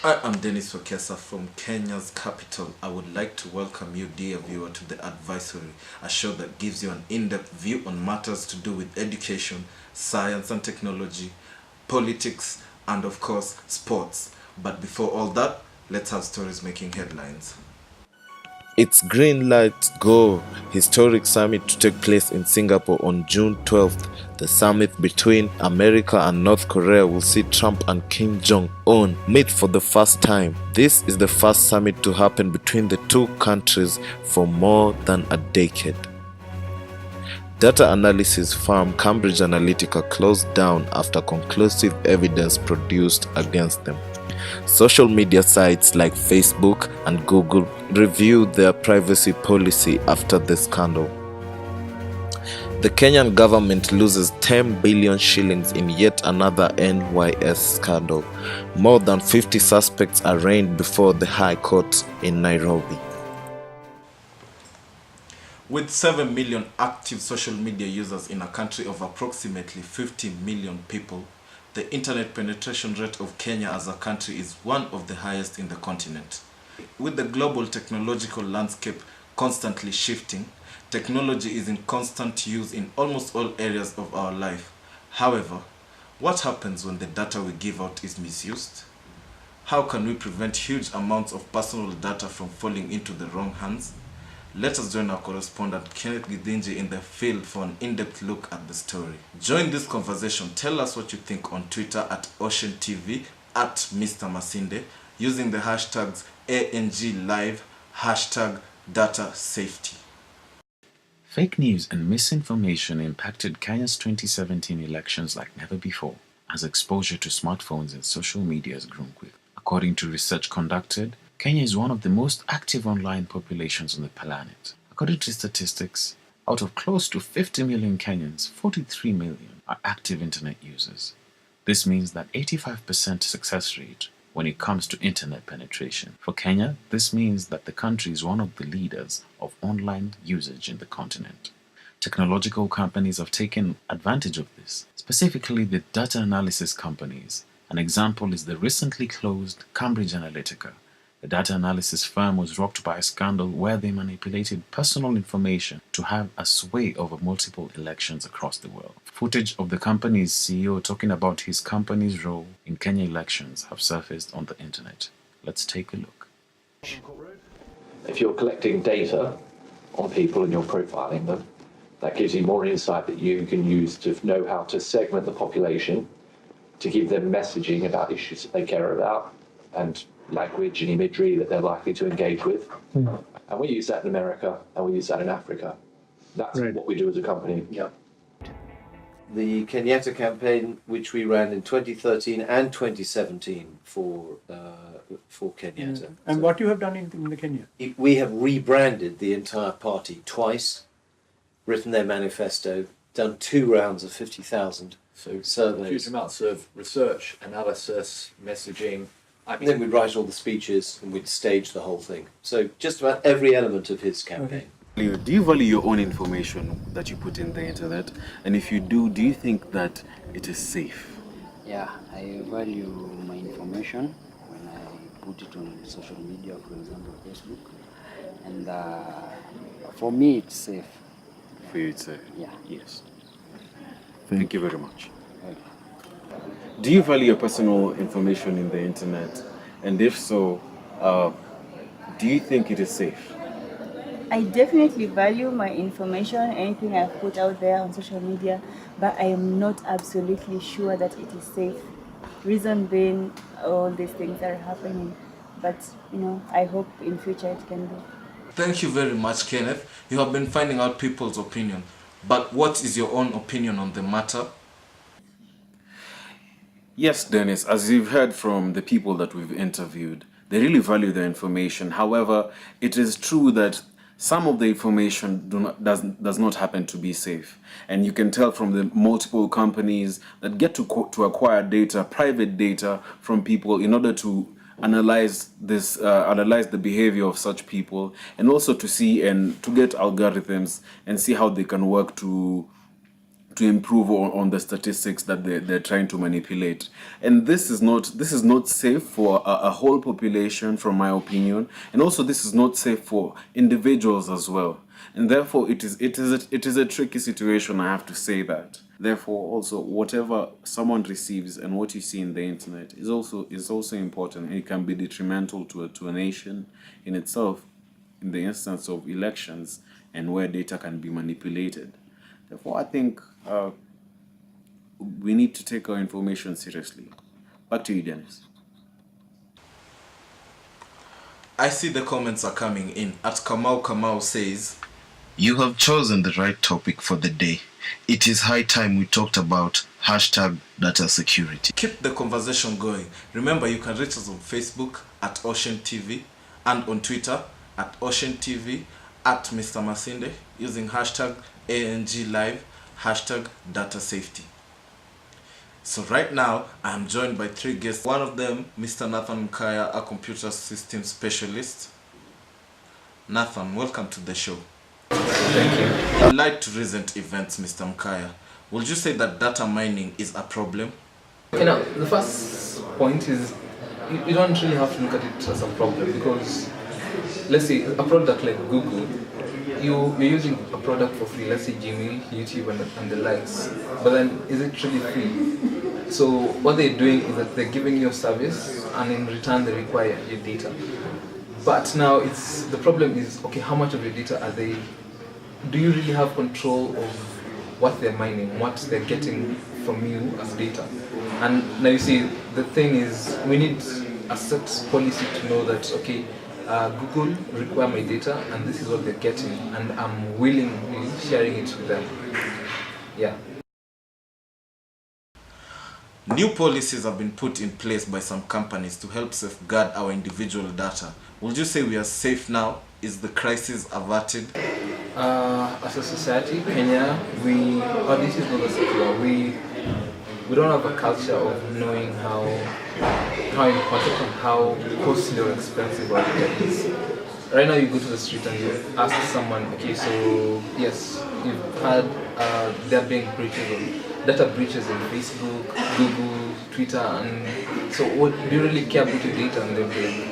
I am Dennis Wakesa from Kenya's capital. I would like to welcome you, dear viewer, to the Advisory, a show that gives you an in-depth view on matters to do with education, science and technology, politics, and of course, sports. But before all that, let's have stories making headlines. It's green light go. Historic summit to take place in Singapore on June 12th. The summit between America and North Korea will see Trump and Kim Jong-un meet for the first time. This is the first summit to happen between the two countries for more than a decade. Data analysis firm Cambridge Analytica closed down after conclusive evidence produced against them. Social media sites like Facebook and Google reviewed their privacy policy after the scandal. The Kenyan government loses 10 billion shillings in yet another NYS scandal. More than 50 suspects are arraigned before the High Court in Nairobi. With 7 million active social media users in a country of approximately 50 million people, the internet penetration rate of Kenya as a country is one of the highest in the continent. With the global technological landscape constantly shifting, technology is in constant use in almost all areas of our life. However, what happens when the data we give out is misused? How can we prevent huge amounts of personal data from falling into the wrong hands? Let us join our correspondent Kenneth Gidinji in the field for an in-depth look at the story. Join this conversation. Tell us what you think on Twitter at Ocean TV, at Mr. Masinde, using the hashtags ANGLive, hashtag data safety. Fake news and misinformation impacted Kenya's 2017 elections like never before, as exposure to smartphones and social media has grown quick. According to research conducted, Kenya is one of the most active online populations on the planet. According to statistics, out of close to 50 million Kenyans, 43 million are active internet users. This means that 85% success rate when it comes to internet penetration. For Kenya, this means that the country is one of the leaders of online usage in the continent. Technological companies have taken advantage of this, specifically the data analysis companies. An example is the recently closed Cambridge Analytica. The data analysis firm was rocked by a scandal where they manipulated personal information to have a sway over multiple elections across the world. Footage of the company's CEO talking about his company's role in Kenya elections have surfaced on the internet. Let's take a look. If you're collecting data on people and you're profiling them, that gives you more insight that you can use to know how to segment the population, to give them messaging about issues that they care about, and language and imagery that they're likely to engage with. And we use that in America and we use that in Africa. That's what we do as a company. Yeah. The Kenyatta campaign, which we ran in 2013 and 2017 for Kenyatta. And what you have done in the Kenya? We have rebranded the entire party twice, written their manifesto, done 2 rounds of 50,000 surveys. Huge amounts of research, analysis, messaging. And then we'd write all the speeches and we'd stage the whole thing. So just about every element of his campaign. Do you value your own information that you put in the internet? And if you do you think that it is safe? Yeah, I value my information when I put it on social media, for example, Facebook. And for me, it's safe. For you, it's safe? Yeah. Yes. Thank you very much. Okay. Do you value your personal information in the internet? And if so, do you think it is safe? I definitely value my information, anything I've put out there on social media, but I am not absolutely sure that it is safe. Reason being, all these things are happening, but I hope in future it can be. Thank you very much, Kenneth. You have been finding out people's opinion. But what is your own opinion on the matter? Yes, Dennis, as you've heard from the people that we've interviewed, they really value their information. However, it is true that some of the information does not happen to be safe. And you can tell from the multiple companies that get to acquire data, private data from people in order to analyze the behavior of such people, and also to see and to get algorithms and see how they can work to to improve on the statistics that they're trying to manipulate. And this is not safe for a whole population, from my opinion, and also this is not safe for individuals as well. And therefore it is a tricky situation, I have to say that. Therefore also whatever someone receives and what you see in the internet is also important, and it can be detrimental to a nation in itself, in the instance of elections and where data can be manipulated. Therefore, I think we need to take our information seriously. Back to you, Dennis. I see the comments are coming in. At Kamau says, You have chosen the right topic for the day. It is high time we talked about hashtag data security. keep the conversation going. Remember, you can reach us on Facebook at Ocean TV and on Twitter at Ocean TV, at Mr. Masinde, using hashtag ANG Live, hashtag data safety. So right now, I'm joined by 3 guests. One of them, Mr. Nathan Mkaya, a computer system specialist. Nathan, welcome to the show. Thank you. In light to recent events, Mr. Mkaya, would you say that data mining is a problem? Okay, now the first point is you don't really have to look at it as a problem, because let's say a product like Google, you're using a product for free, let's say Gmail, YouTube and the likes, but then is it really free? So what they're doing is that they're giving you a service and in return they require your data. But now the problem is, okay, how much of your data are they, do you really have control of what they're mining, what they're getting from you as data? And now you see, the thing is, we need a set policy to know that, okay, Google require my data and this is what they're getting, and I'm willingly sharing it with them. Yeah. New policies have been put in place by some companies to help safeguard our individual data. Would you say we are safe now? Is the crisis averted? As a society, Kenya, this is not a secular. We don't have a culture of knowing how important and how costly or expensive our data is. Right now, you go to the street and you ask someone, okay, so yes, you've had there being breaches of data breaches in Facebook, Google, Twitter, and so what do you really care about your data? And they'll be,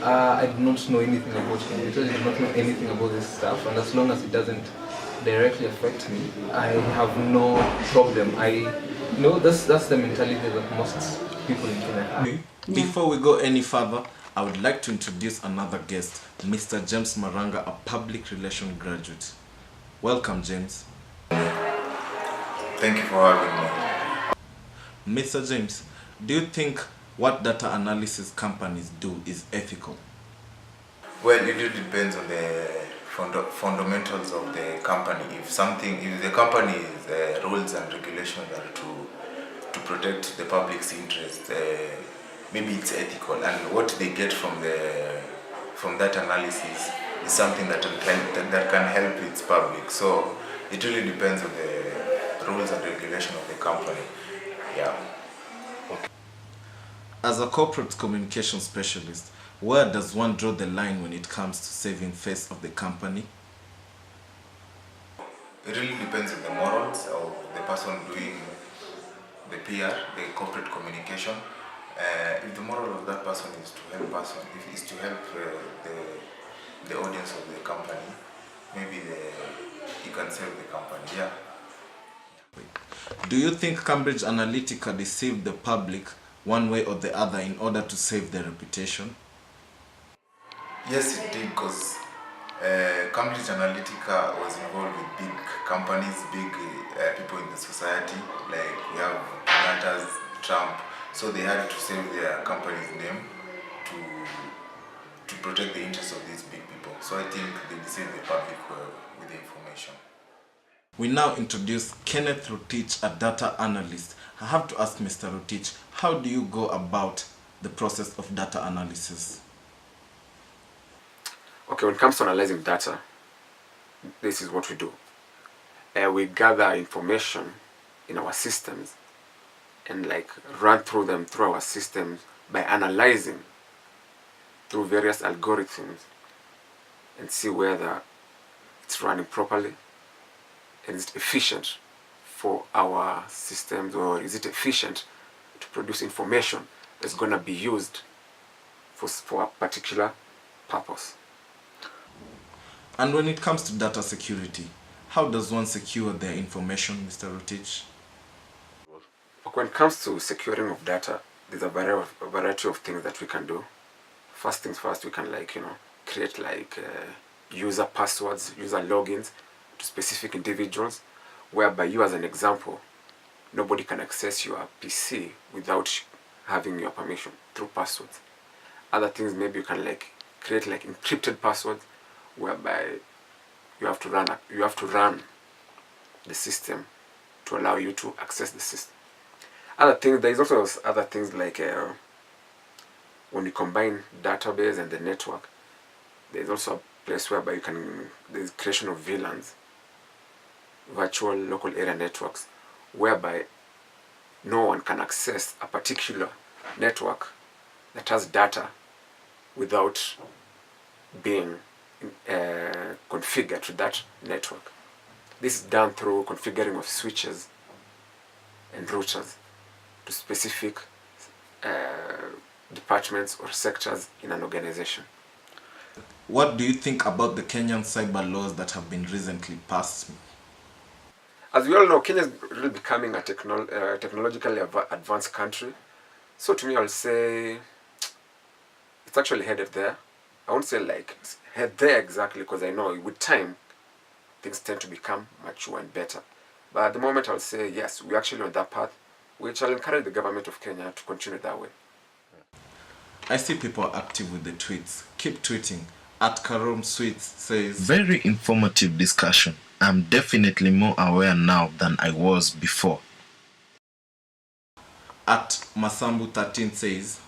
I do not know anything about computers, I do not know anything about this stuff, and as long as it doesn't directly affect me, I have no problem. That's the mentality that most people in Kenya have. Before we go any further, I would like to introduce another guest, Mr. James Maranga, a public relations graduate. Welcome, James. Thank you for having me. Mr. James, do you think what data analysis companies do is ethical? Well, it really depends on the fundamentals of the company. If the company's rules and regulations are to protect the public's interest, maybe it's ethical, and what they get from that analysis is something that can help its public. So it really depends on the rules and regulation of the company. Yeah. As a corporate communication specialist, where does one draw the line when it comes to saving face of the company? It really depends on the morals of the person doing the PR, the corporate communication. If the moral of that person is to help the audience of the company, maybe he can save the company. Yeah. Do you think Cambridge Analytica deceived the public one way or the other in order to save their reputation? Yes, it did, because Cambridge Analytica was involved with big companies, big people in the society, like we have Kenyatta's, Trump, so they had to save their company's name to protect the interests of these big people. So I think they deceived the public with the information. We now introduce Kenneth Rotich, a data analyst. I have to ask Mr. Rotich, how do you go about the process of data analysis? Okay, when it comes to analyzing data, this is what we do. We gather information in our systems and run through them through our systems by analyzing through various algorithms and see whether it's running properly and it's efficient for our systems, or is it efficient to produce information that's going to be used for a particular purpose. And when it comes to data security, how does one secure their information, Mr. Rotich? When it comes to securing of data, there's a variety of things that we can do. First things first, we can create user passwords, user logins to specific individuals, whereby you, as an example, nobody can access your PC without having your permission through passwords. Other things, maybe you can create encrypted passwords, whereby you have to run the system to allow you to access the system. Other things, there is also other things when you combine database and the network, there is also a place whereby there's creation of VLANs, virtual local area networks, whereby no one can access a particular network that has data without being configured to that network. This is done through configuring of switches and routers to specific departments or sectors in an organization. What do you think about the Kenyan cyber laws that have been recently passed? As we all know, Kenya is really becoming a technologically advanced country. So to me, I'll say it's actually headed there. I won't say head there exactly, because I know with time, things tend to become mature and better. But at the moment, I'll say yes, we're actually on that path, which I'll encourage the government of Kenya to continue that way. I see people are active with the tweets. Keep tweeting. At Karom Sweets says, very informative discussion. I'm definitely more aware now than I was before. At Masambu13 says,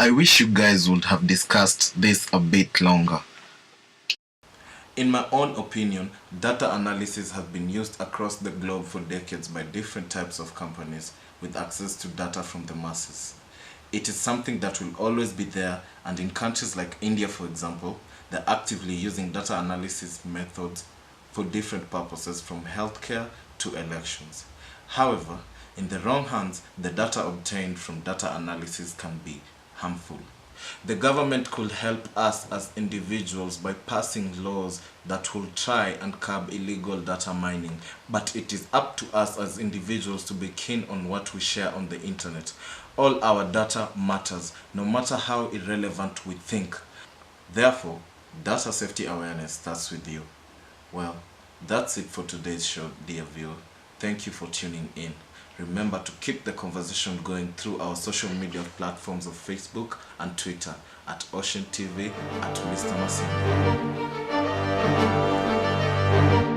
I wish you guys would have discussed this a bit longer. In my own opinion, data analysis has been used across the globe for decades by different types of companies with access to data from the masses. It is something that will always be there, and in countries like India, for example, they're actively using data analysis methods for different purposes, from healthcare to elections. However, in the wrong hands, the data obtained from data analysis can be harmful. The government could help us as individuals by passing laws that will try and curb illegal data mining, but it is up to us as individuals to be keen on what we share on the internet. All our data matters, no matter how irrelevant we think. Therefore, data safety awareness starts with you. Well, that's it for today's show, dear viewer. Thank you for tuning in. Remember to keep the conversation going through our social media platforms of Facebook and Twitter at Ocean TV, at Mr. Masimba.